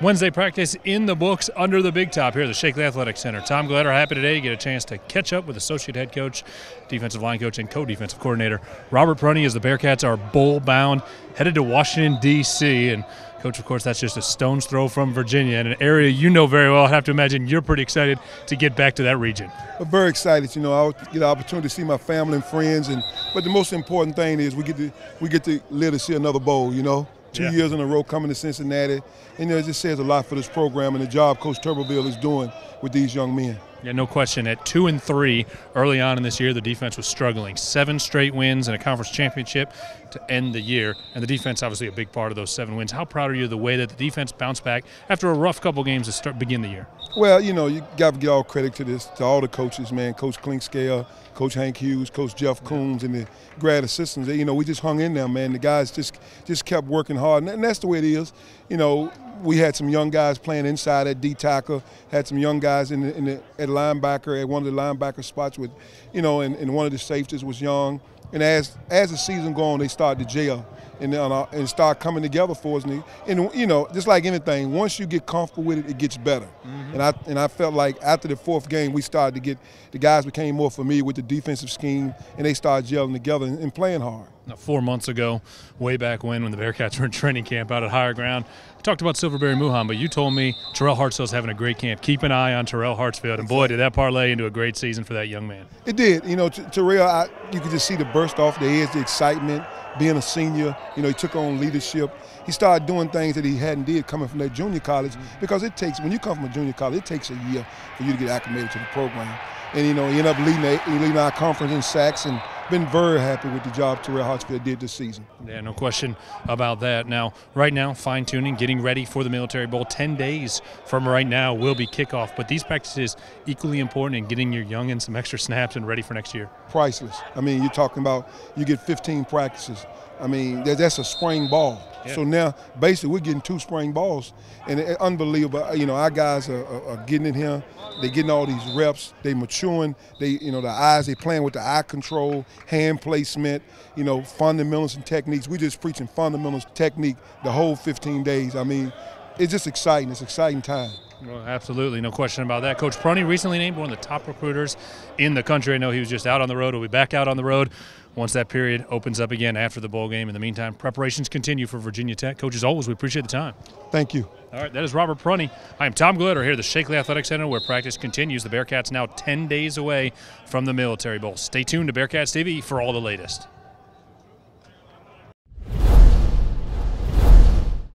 Wednesday practice in the books under the big top here at the Shakely Athletic Center. Tom Gelehrter happy today to get a chance to catch up with associate head coach, defensive line coach, and co-defensive coordinator Robert Prunty as the Bearcats are bowl-bound, headed to Washington, D.C. And, Coach, of course, that's just a stone's throw from Virginia, and an area you know very well. I have to imagine you're pretty excited to get back to that region. I'm very excited. You know, I'll get the opportunity to see my family and friends, but the most important thing is we get to live to see another bowl, you know. Two years in a row coming to Cincinnati. And it just says a lot for this program and the job Coach Tuberville is doing with these young men. Yeah, no question. At 2-3 early on in this year, the defense was struggling. 7 straight wins and a conference championship to end the year. And the defense, obviously, a big part of those 7 wins. How proud are you of the way that the defense bounced back after a rough couple games to begin the year? Well, you know, you got to give all credit to all the coaches, man. Coach Clinkscale, Coach Hank Hughes, Coach Jeff Coombs, and the grad assistants. You know, we just hung in there, man. The guys just kept working hard, and that's the way it is. You know, we had some young guys playing inside at D-tackle, had some young guys at linebacker, at one of the linebacker spots with, you know, and one of the safeties was young. And as the season go on, they started to gel and start coming together for us. And you know, just like anything, once you get comfortable with it, it gets better. Mm-hmm. And I felt like after the 4th game, we started to get the guys became more familiar with the defensive scheme, and they started gelling together and playing hard. Now, 4 months ago, way back when the Bearcats were in training camp out at Higher Ground, we talked about Silverberry Muhan, but you told me Terrell Hartsfield's having a great camp. Keep an eye on Terrell Hartsfield, and boy, did that parlay into a great season for that young man. It did. You know, Terrell, you could just see the burst off the edge, the excitement, being a senior. You know, he took on leadership. He started doing things that he hadn't did coming from that junior college, because it takes, when you come from a junior college, it takes a year for you to get acclimated to the program. And, you know, he ended up leading our conference in sacks, and been very happy with the job Terrell Hartsfield did this season. Yeah, no question about that. Now, right now, fine-tuning, getting ready for the Military Bowl. 10 days from right now will be kickoff. But these practices equally important in getting your young in some extra snaps and ready for next year. Priceless. I mean, you're talking about you get 15 practices. I mean, that's a spring ball. Yeah. So now, basically, we're getting 2 spring balls. And it's unbelievable. You know, our guys are getting in here. They're getting all these reps. They're maturing. You know, the eyes, they're playing with the eye control, hand placement, you know, fundamentals and techniques. We're just preaching fundamentals, technique the whole 15 days. I mean, it's just exciting. It's an exciting time. Well, absolutely, no question about that. Coach Prunty recently named one of the top recruiters in the country. I know he was just out on the road. He'll be back out on the road once that period opens up again after the bowl game. In the meantime, preparations continue for Virginia Tech. Coach, as always, we appreciate the time. Thank you. All right, that is Robert Prunty. I am Tom Gelehrter here at the Shakely Athletic Center, where practice continues. The Bearcats now 10 days away from the Military Bowl. Stay tuned to Bearcats TV for all the latest.